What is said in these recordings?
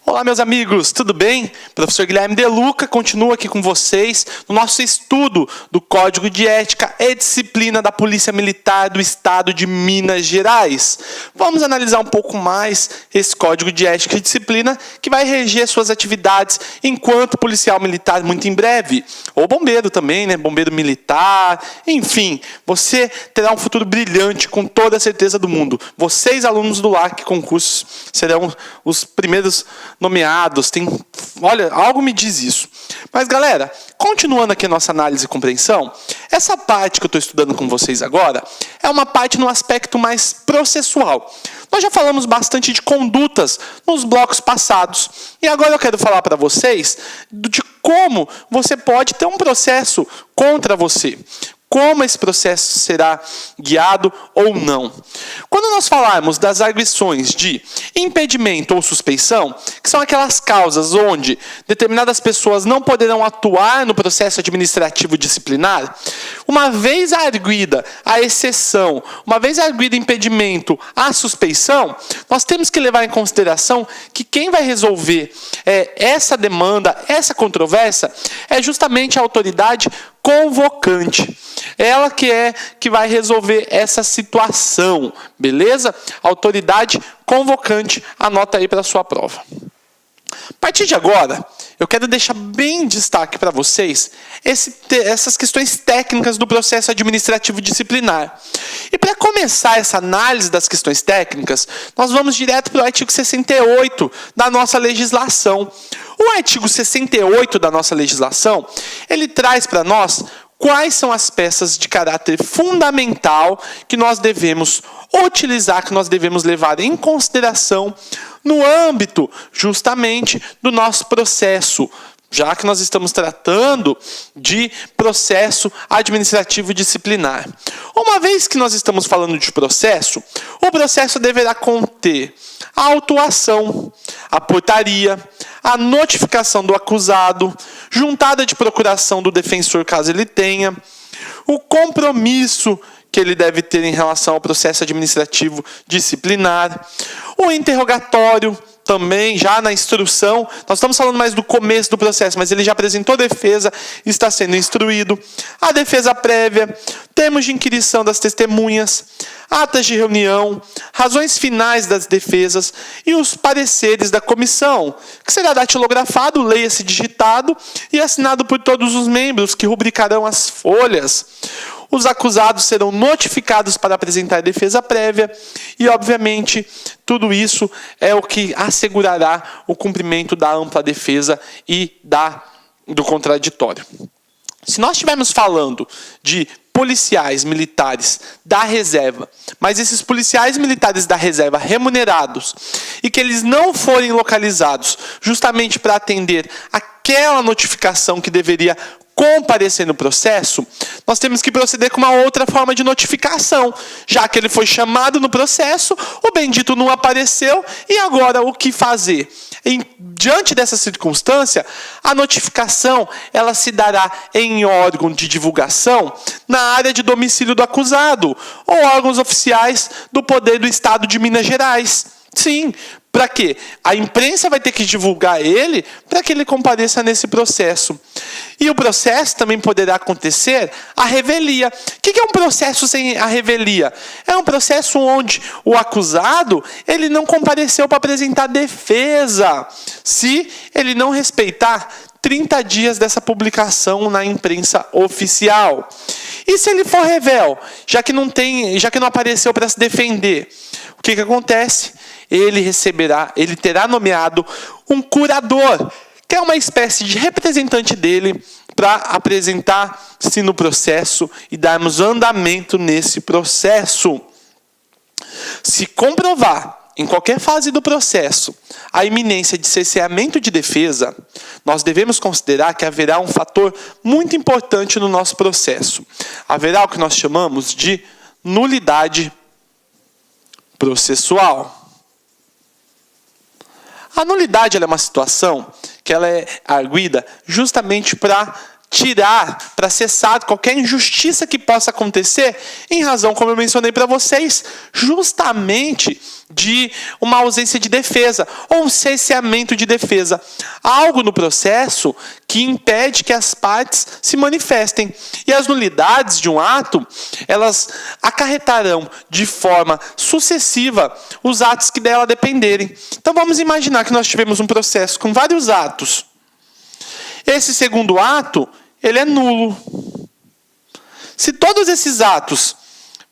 Olá, meus amigos, tudo bem? Professor Guilherme De Luca continua aqui com vocês no nosso estudo do Código de Ética e Disciplina da Polícia Militar do Estado de Minas Gerais. Vamos analisar um pouco mais esse Código de Ética e Disciplina que vai reger suas atividades enquanto policial militar muito em breve. Ou bombeiro também, né? Bombeiro militar, enfim. Você terá um futuro brilhante com toda a certeza do mundo. Vocês, alunos do LAC Concursos, serão os primeiros nomeados, olha, algo me diz isso. Mas, galera, continuando aqui a nossa análise e compreensão, essa parte que eu estou estudando com vocês agora é uma parte no aspecto mais processual. Nós já falamos bastante de condutas nos blocos passados. E agora eu quero falar para vocês de como você pode ter um processo contra você. Como esse processo será guiado ou não. Quando nós falarmos das arguições de impedimento ou suspeição, que são aquelas causas onde determinadas pessoas não poderão atuar no processo administrativo disciplinar, uma vez arguida a exceção, uma vez arguido impedimento à suspeição, nós temos que levar em consideração que quem vai resolver essa demanda, essa controvérsia, é justamente a autoridade convocante. Ela que vai resolver essa situação, beleza? Autoridade convocante, anota aí para a sua prova. A partir de agora, eu quero deixar bem em destaque para vocês essas questões técnicas do processo administrativo disciplinar. E para começar essa análise das questões técnicas, nós vamos direto para o artigo 68 da nossa legislação. O artigo 68 da nossa legislação, ele traz para nós quais são as peças de caráter fundamental que nós devemos utilizar, que nós devemos levar em consideração no âmbito, justamente, do nosso processo, já que nós estamos tratando de processo administrativo disciplinar. Uma vez que nós estamos falando de processo, o processo deverá conter a autuação, a portaria, a notificação do acusado, juntada de procuração do defensor, caso ele tenha, o compromisso que ele deve ter em relação ao processo administrativo disciplinar, o interrogatório, também, já na instrução, nós estamos falando mais do começo do processo, mas ele já apresentou defesa e está sendo instruído, a defesa prévia, termos de inquirição das testemunhas, atas de reunião, razões finais das defesas e os pareceres da comissão, que será datilografado, leia-se digitado e assinado por todos os membros que rubricarão as folhas. Os acusados serão notificados para apresentar defesa prévia e, obviamente, tudo isso é o que assegurará o cumprimento da ampla defesa e do contraditório. Se nós estivermos falando de policiais militares da reserva, mas esses policiais militares da reserva remunerados e que eles não forem localizados justamente para atender aquela notificação que deveria comparecer no processo, nós temos que proceder com uma outra forma de notificação. Já que ele foi chamado no processo, o bendito não apareceu, e agora o que fazer? Diante dessa circunstância, a notificação ela se dará em órgão de divulgação na área de domicílio do acusado, ou órgãos oficiais do Poder do Estado de Minas Gerais. Sim, para quê? A imprensa vai ter que divulgar ele para que ele compareça nesse processo. E o processo também poderá acontecer a revelia. O que é um processo sem a revelia? É um processo onde o acusado ele não compareceu para apresentar defesa, se ele não respeitar 30 dias dessa publicação na imprensa oficial. E se ele for revel, já que não apareceu para se defender, o que acontece? Ele terá nomeado um curador, que é uma espécie de representante dele para apresentar-se no processo e darmos andamento nesse processo. Se comprovar em qualquer fase do processo a iminência de cerceamento de defesa, nós devemos considerar que haverá um fator muito importante no nosso processo. Haverá o que nós chamamos de nulidade processual. A nulidade é uma situação que ela é arguida justamente para tirar, para cessar qualquer injustiça que possa acontecer em razão, como eu mencionei para vocês, justamente de uma ausência de defesa ou um cesseamento de defesa. Algo no processo que impede que as partes se manifestem. E as nulidades de um ato, elas acarretarão de forma sucessiva os atos que dela dependerem. Então vamos imaginar que nós tivemos um processo com vários atos. Esse segundo ato, ele é nulo. Se todos esses atos,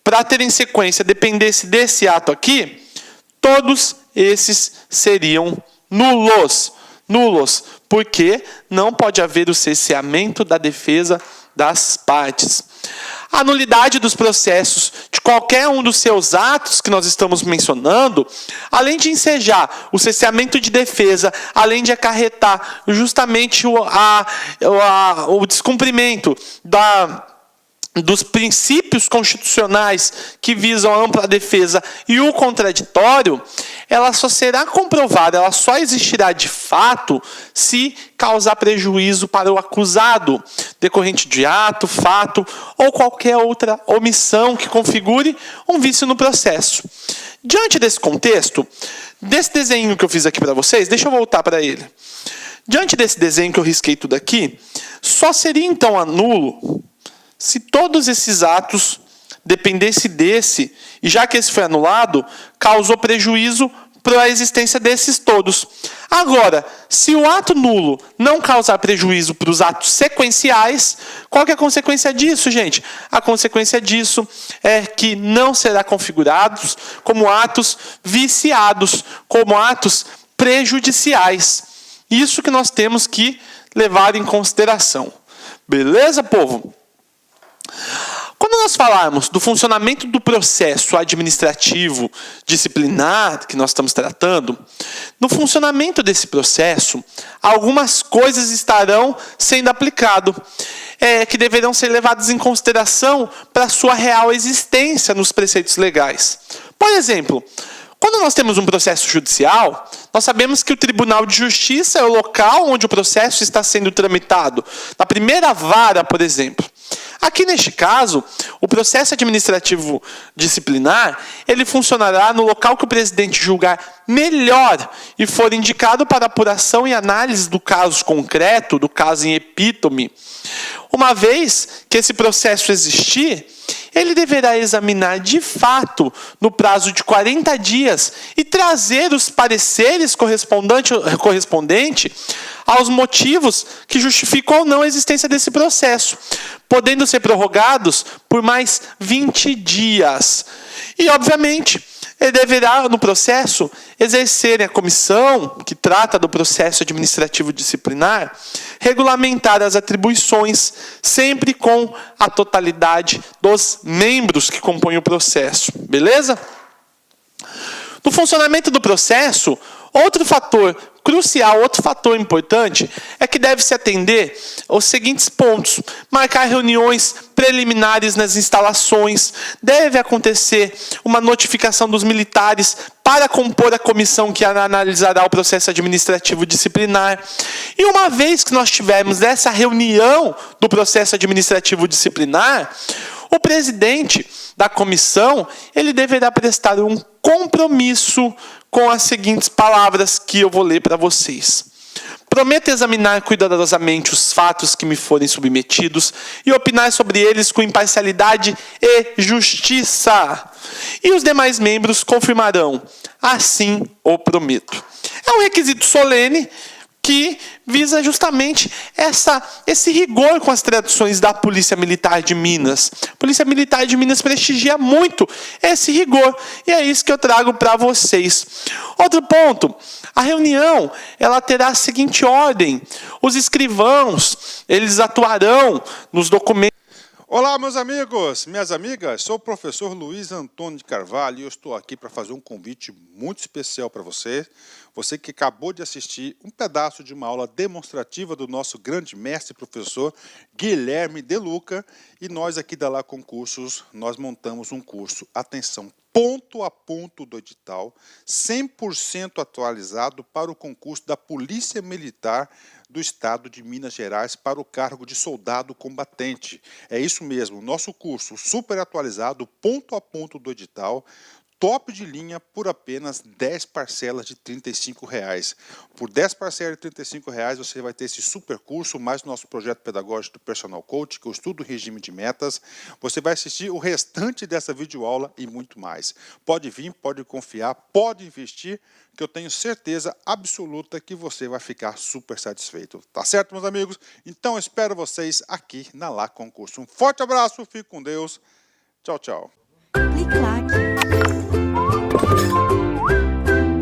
para terem sequência, dependesse desse ato aqui, todos esses seriam nulos. Nulos, porque não pode haver o cesseamento da defesa das partes. A nulidade dos processos de qualquer um dos seus atos que nós estamos mencionando, além de ensejar o cesseamento de defesa, além de acarretar justamente o descumprimento dos princípios constitucionais que visam a ampla defesa e o contraditório, ela só será comprovada, ela só existirá de fato se causar prejuízo para o acusado, decorrente de ato, fato ou qualquer outra omissão que configure um vício no processo. Diante desse contexto, desse desenho que eu fiz aqui para vocês, deixa eu voltar para ele. Diante desse desenho que eu risquei tudo aqui, só seria então nulo se todos esses atos dependessem desse, e já que esse foi anulado, causou prejuízo para a existência desses todos. Agora, se o ato nulo não causar prejuízo para os atos sequenciais, qual que é a consequência disso, gente? A consequência disso é que não será configurados como atos viciados, como atos prejudiciais. Isso que nós temos que levar em consideração. Beleza, povo? Quando nós falarmos do funcionamento do processo administrativo disciplinar que nós estamos tratando, no funcionamento desse processo, algumas coisas estarão sendo aplicadas, que deverão ser levadas em consideração para a sua real existência nos preceitos legais. Por exemplo, quando nós temos um processo judicial, nós sabemos que o Tribunal de Justiça é o local onde o processo está sendo tramitado. Na primeira vara, por exemplo. Aqui neste caso, o processo administrativo disciplinar, ele funcionará no local que o presidente julgar melhor e for indicado para apuração e análise do caso concreto, do caso em epítome. Uma vez que esse processo existir, ele deverá examinar de fato no prazo de 40 dias e trazer os pareceres correspondentes aos motivos que justificam ou não a existência desse processo, podendo ser prorrogados por mais 20 dias. E, obviamente, ele deverá, no processo, exercer a comissão que trata do processo administrativo disciplinar, regulamentar as atribuições, sempre com a totalidade dos membros que compõem o processo. Beleza? No funcionamento do processo, outro fator crucial, outro fator importante, é que deve-se atender aos seguintes pontos. Marcar reuniões preliminares nas instalações, deve acontecer uma notificação dos militares para compor a comissão que analisará o processo administrativo disciplinar. E uma vez que nós tivermos essa reunião do processo administrativo disciplinar, o presidente da comissão, ele deverá prestar um compromisso com as seguintes palavras que eu vou ler para vocês. Prometo examinar cuidadosamente os fatos que me forem submetidos e opinar sobre eles com imparcialidade e justiça. E os demais membros confirmarão. Assim o prometo. É um requisito solene que visa justamente esse rigor com as tradições da Polícia Militar de Minas. A Polícia Militar de Minas prestigia muito esse rigor, e é isso que eu trago para vocês. Outro ponto, a reunião ela terá a seguinte ordem: os escrivãos, eles atuarão nos documentos. Olá, meus amigos, minhas amigas, sou o professor Luiz Antônio de Carvalho e eu estou aqui para fazer um convite muito especial para você. Você que acabou de assistir um pedaço de uma aula demonstrativa do nosso grande mestre e professor Guilherme De Luca, e nós aqui da Lá Concursos, nós montamos um curso, atenção, ponto a ponto do edital, 100% atualizado para o concurso da Polícia Militar do Estado de Minas Gerais para o cargo de soldado combatente. É isso mesmo, nosso curso super atualizado, ponto a ponto do edital, top de linha por apenas 10 parcelas de R$ 35. Por 10 parcelas de R$ 35 você vai ter esse super curso, mais o nosso projeto pedagógico do Personal Coach, que eu estudo o regime de metas. Você vai assistir o restante dessa videoaula e muito mais. Pode vir, pode confiar, pode investir, que eu tenho certeza absoluta que você vai ficar super satisfeito. Tá certo, meus amigos? Então, eu espero vocês aqui na Lá Concurso. Um forte abraço, fique com Deus. Tchau, tchau. Clique lá.